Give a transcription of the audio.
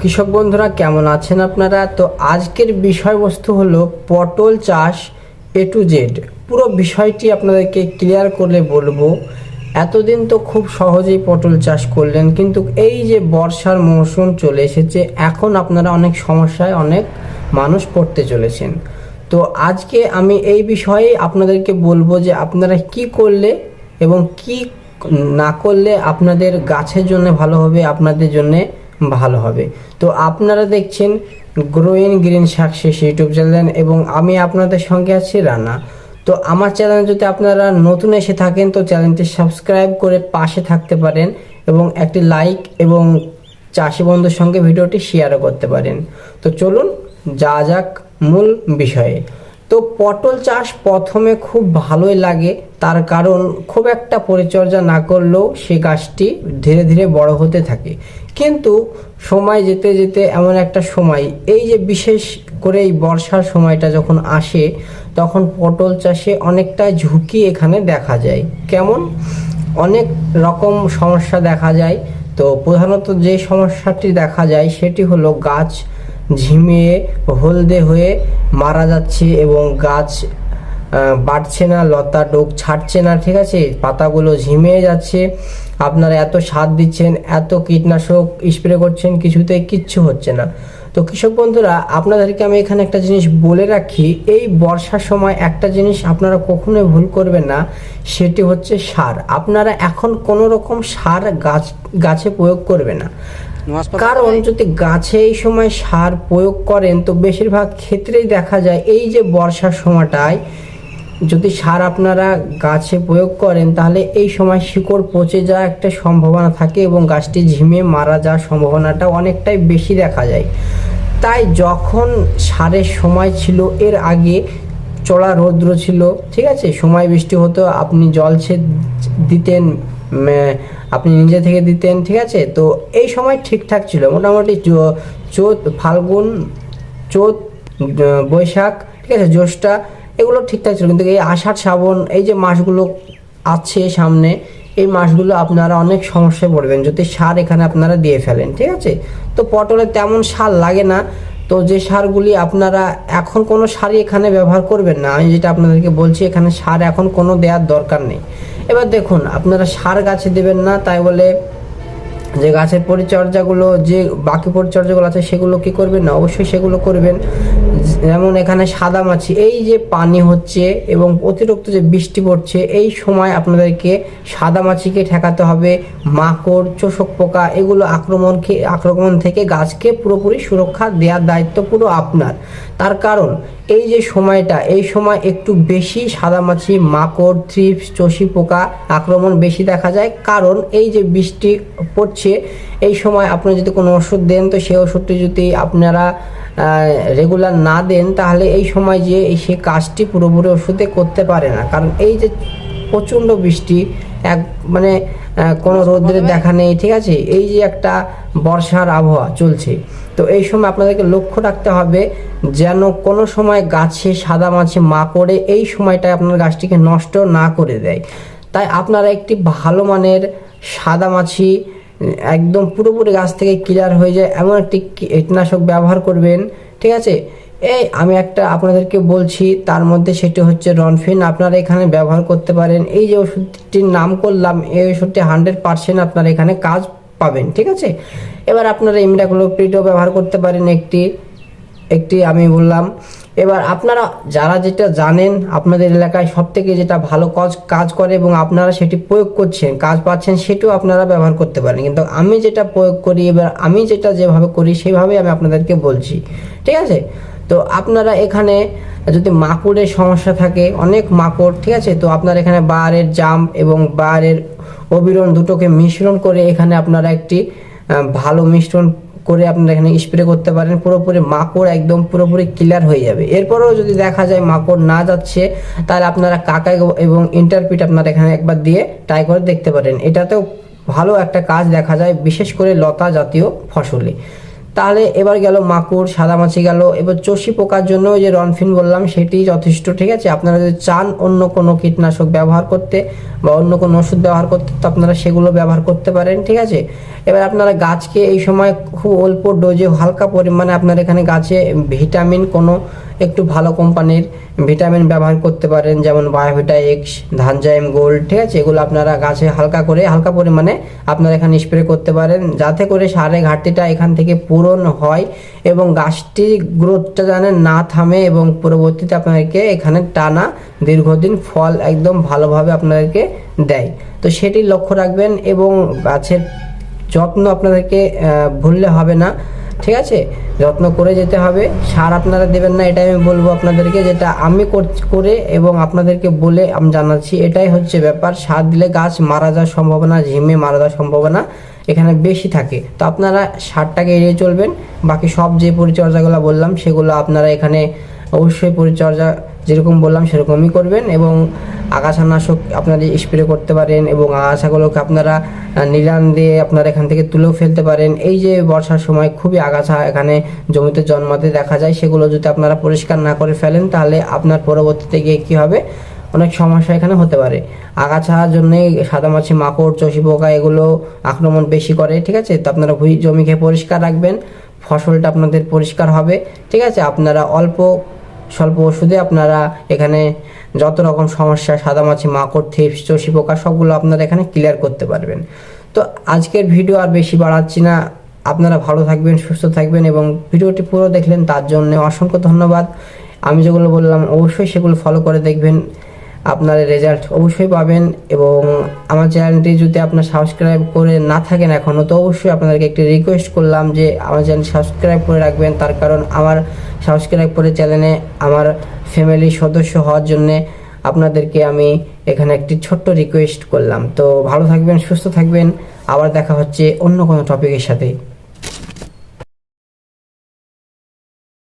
কৃষক বন্ধুরা কেমন আছেন আপনারা? তো আজকের বিষয়বস্তু হলো পটল চাষ এ টু জেড। পুরো বিষয়টি আপনাদেরকে ক্লিয়ার করে বলবো। এতদিন তো খুব সহজেই পটল চাষ করলেন, কিন্তু এই যে বর্ষার মৌসুম চলে এসেছে, এখন আপনারা অনেক সমস্যায় অনেক মানুষ পড়তে চলেছেন। তো আজকে আমি এই বিষয়ে আপনাদেরকে বলবো যে আপনারা কি করলে এবং কি না করলে আপনাদের গাছের জন্য ভালো হবে, আপনাদের জন্য ভালো হবে। তো আপনারা দেখছেন growing green success YouTube channel এবং আমি আপনাদের সঙ্গে আছি রানা। তো আমার চ্যানেল যদি আপনারা নতুন এসে থাকেন তো চ্যানেলটি সাবস্ক্রাইব করে পাশে থাকতে পারেন এবং একটি লাইক এবং চাষি বন্ধুর সঙ্গে ভিডিওটি শেয়ারও করতে পারেন। তো চলুন যাক মূল বিষয়ে। তো পটল চাষ প্রথমে খুব ভালোই লাগে, তার কারণ খুব একটা পরিচর্যা না করলেও সে গাছটি ধীরে ধীরে বড় হতে থাকে। কিন্তু সময় যেতে যেতে এমন একটা সময়, এই যে বিশেষ করে এই বর্ষার সময়টা যখন আসে, তখন পটল চাষে অনেকটা ঝুঁকি এখানে দেখা যায়। কেমন? অনেক রকম সমস্যা দেখা যায়। তো প্রধানত যে সমস্যাটি দেখা যায় সেটি হলো গাছ ঝিমিয়ে হলদে হয়ে মারা যাচ্ছে এবং গাছ বাড়ছে না, লতা ডোক ছাড়ছে না, ঠিক আছে, পাতাগুলো ঝিমিয়ে যাচ্ছে। আপনারা এত সার দিচ্ছেন, এত কীটনাশক স্প্রে করছেন, কিছুতেই কিচ্ছু হচ্ছে না। তো কৃষক বন্ধুরা, আপনাদেরকে আমি এখানে একটা জিনিস বলে রাখি, এই বর্ষার সময় একটা জিনিস আপনারা কখনোই ভুল করবেন না, সেটি হচ্ছে সার। আপনারা এখন কোনো রকম সার গাছে প্রয়োগ করবে না, কারণ যদি গাছে এই সময় সার প্রয়োগ করেন তো বেশিরভাগ ক্ষেত্রেই দেখা যায় এই যে বর্ষার সময়টায় যদি সার আপনারা গাছে প্রয়োগ করেন তাহলে এই সময় শিকড় পচে যাওয়ার একটা সম্ভাবনা থাকে এবং গাছটি ঝিমিয়ে মারা যাওয়ার সম্ভাবনাটা অনেকটাই বেশি দেখা যায়। তাই যখন সারের সময় ছিল, এর আগে চড়া রৌদ্র ছিল, ঠিক আছে, সময় বৃষ্টি হতো, আপনি জলসেচ দিতেন, আপনি নিজে থেকে দিতেন, ঠিক আছে। তো এই সময় ঠিকঠাক ছিল, মোটামুটি চৈত ফাল্গুন, চৈত বৈশাখ, ঠিক আছে, জ্যৈষ্ঠা, এগুলো ঠিকঠাক ছিল। কিন্তু এই আষাঢ় শ্রাবণ এই যে মাসগুলো আছে সামনে, এই মাসগুলো আপনারা অনেক সমস্যায় পড়বেন যদি সার এখানে আপনারা দিয়ে ফেলেন, ঠিক আছে। তো পটলে তেমন সার লাগে না। তো যে সারগুলি আপনারা এখন কোনো সারই এখানে ব্যবহার করবেন না, আমি যেটা আপনাদেরকে বলছি, এখানে সার এখন কোনো দেওয়ার দরকার নেই। এবার দেখুন, আপনারা সার গাছে দেবেন না তাই বলে যে গাছের পরিচর্যাগুলো, যে বাকি পরিচর্যাগুলো আছে সেগুলো কি করবেন না, অবশ্যই সেগুলো করবেন। যেমন এখানে সাদামাছি, এই যে পানি হচ্ছে এবং অতিরিক্ত যে বৃষ্টি পড়ছে, এই সময় আপনাদেরকে সাদামাছিকে ঠেকাতে হবে। মাকড়, চোষক পোকা, এগুলো আক্রমণ থেকে গাছকে পুরোপুরি সুরক্ষা দেওয়ার দায়িত্ব পুরো আপনার। তার কারণ এই যে সময়টা, এই সময় একটু বেশি সাদামাছি, মাকড়, থ্রিপস, চষি পোকা আক্রমণ বেশি দেখা যায়। কারণ এই যে বৃষ্টি পড়ছে, এই সময় আপনি যদি কোনো ওষুধ দেন তো সেই ওষুধটি যদি আপনারা রেগুলার না দেন তাহলে এই সময় যে সে কাজটি পুরোপুরি ওষুধে করতে পারে না। কারণ এই যে প্রচণ্ড বৃষ্টি, মানে কোনো রোদ্রের দেখা নেই, ঠিক আছে, এই যে একটা বর্ষার আবহাওয়া চলছে। তো এই সময় আপনাদেরকে লক্ষ্য রাখতে হবে যেন কোনো সময় গাছে সাদামাছি, মাকড়ে এই সময়টায় আপনার গাছটিকে নষ্ট না করে দেয়। তাই আপনারা একটি ভালো মানের সাদামাছি একদম পুরোপুরি গাছ থেকে ক্লিয়ার হয়ে যায় এমন একটি কীটনাশক ব্যবহার করবেন, ঠিক আছে। এই আমি একটা আপনাদেরকে বলছি, তার মধ্যে সেটি হচ্ছে রনফিন, আপনারা এখানে ব্যবহার করতে পারেন। এই যে ওষুধটির নাম করলাম, এই ওষুধটি 100% আপনারা এখানে কাজ পাবেন, ঠিক আছে। এবার আপনারা ইমিডাক্লোপিডও ব্যবহার করতে পারেন একটি আমি বললাম। এবার আপনারা যারা যেটা জানেন, আপনাদের এলাকায় সব থেকে যেটা ভালো কাজ করে এবং আপনারা সেটি প্রয়োগ করছেন, কাজ পাচ্ছেন, সেটাও আপনারা ব্যবহার করতে পারেন। কিন্তু আমি যেটা প্রয়োগ করি, এবার আমি যেটা যেভাবে করি সেইভাবেই আমি আপনাদেরকে বলছি, ঠিক আছে। তো আপনারা এখানে যদি মাকড়ের সমস্যা থাকে, অনেক মাকড়, ঠিক আছে, তো আপনারা এখানে বায়ারের জাম এবং বায়ারের অবিরন দুটোকে মিশ্রণ করে এখানে আপনারা একটি ভালো মিশ্রণ করে আপনারা এখানে স্প্রে করতে পারেন, পুরোপুরি মাকড় একদম পুরোপুরি ক্লিয়ার হয়ে যাবে। এরপরেও যদি দেখা যায় মাকড় না যাচ্ছে, তাহলে আপনারা কাকাই এবং ইন্টারপিট আপনারা এখানে একবার দিয়ে ট্রাই করে দেখতে পারেন। এটাতেও ভালো একটা কাজ দেখা যায়, বিশেষ করে লতা জাতীয় ফসলে। তাহলে এবার গেল মাকড়, সাদামাছি গেল। এবার চষি পোকার জন্য ওই যে রনফিন বললাম সেটি যথেষ্ট, ঠিক আছে। আপনারা যদি চান অন্য কোনো কীটনাশক ব্যবহার করতে বা অন্য কোনো ওষুধ ব্যবহার করতে, তো আপনারা সেগুলো ব্যবহার করতে পারেন, ঠিক আছে। এবার আপনারা গাছকে এই সময় খুব অল্প ডোজে হালকা পরিমাণে আপনারা এখানে গাছে ভিটামিন কোনো একটু ভালো কোম্পানির ভিটামিন ব্যবহার করতে পারেন, যেমন বায়োভিটা এক্স, ধানজাইম গোল্ড, ঠিক আছে। এগুলো আপনারা গাছে হালকা পরিমাণে আপনারা এখানে স্প্রে করতে পারেন, যাতে করে সারের ঘাটতিটা এখান থেকে পূরণ হয় এবং গাছটির গ্রোথটা যেন না থামে এবং পরবর্তীতে আপনাদেরকে এখানে টানা দীর্ঘদিন ফল একদম ভালোভাবে আপনাদেরকে দেয়। তো সেটি লক্ষ্য রাখবেন এবং গাছের যত্ন আপনাদেরকে ভুললে হবে না, ঠিক আছে। যত্ন করে যেতে হবে। সার আপনারা দেবেন না, এটাই আমি বলবো আপনাদেরকে, যেটা আমি করে এবং আপনাদেরকে বলে আমি জানাচ্ছি, এটাই হচ্ছে ব্যাপার। সার দিলে গাছ মারা যাওয়ার সম্ভাবনা, ঝিমে মারা যাওয়ার সম্ভাবনা এখানে বেশি থাকে। তো আপনারা সারটাকে এড়িয়ে চলবেন। বাকি সব যে পরিচর্যাগুলো বললাম সেগুলো আপনারা এখানে অবশ্যই পরিচর্যা যেরকম বললাম সেরকমই করবেন এবং আগাছানাশক আপনারা স্প্রে করতে পারেন এবং আগাছাগুলোকে আপনারা নিড়ান দিয়ে আপনারা এখান থেকে তুলেও ফেলতে পারেন। এই যে বর্ষার সময় খুবই আগাছা এখানে জমিতে জন্মাতে দেখা যায়, সেগুলো যদি আপনারা পরিষ্কার না করে ফেলেন তাহলে আপনার পরবর্তীতে গিয়ে কী হবে, অনেক সমস্যা এখানে হতে পারে। আগাছার জন্যই সাদামাছি, মাকড়, চষি পোকা এগুলো আক্রমণ বেশি করে, ঠিক আছে। তো আপনারা জমিকে পরিষ্কার রাখবেন, ফসলটা আপনাদের পরিষ্কার হবে, ঠিক আছে। আপনারা স্বল্প ওষুধে আপনারা এখানে যত রকম সমস্যা, সাদামাছি, মাকড়, থিপস, চষি পোকা সবগুলো আপনারা এখানে ক্লিয়ার করতে পারবেন। তো আজকের ভিডিও আর বেশি বাড়াচ্ছি না। আপনারা ভালো থাকবেন, সুস্থ থাকবেন এবং ভিডিওটি পুরো দেখলেন তার জন্য অসংখ্য ধন্যবাদ। আমি যেগুলো বললাম অবশ্যই সেগুলো ফলো করে দেখবেন, আপনার রেজাল্ট অবশ্যই পাবেন। এবং আমার চ্যানেলটি যদি আপনার সাবস্ক্রাইব করে না থাকেন এখনও, তো অবশ্যই আপনাদেরকে একটি রিকোয়েস্ট করলাম যে আমার চ্যানেল সাবস্ক্রাইব করে রাখবেন। তার কারণ আমার সাবস্ক্রাইব করে চ্যানেলে আমার ফ্যামিলির সদস্য হওয়ার জন্যে আপনাদেরকে আমি এখানে একটি ছোট্ট রিকোয়েস্ট করলাম। তো ভালো থাকবেন, সুস্থ থাকবেন, আবার দেখা হচ্ছে অন্য কোনো টপিকের সাথে।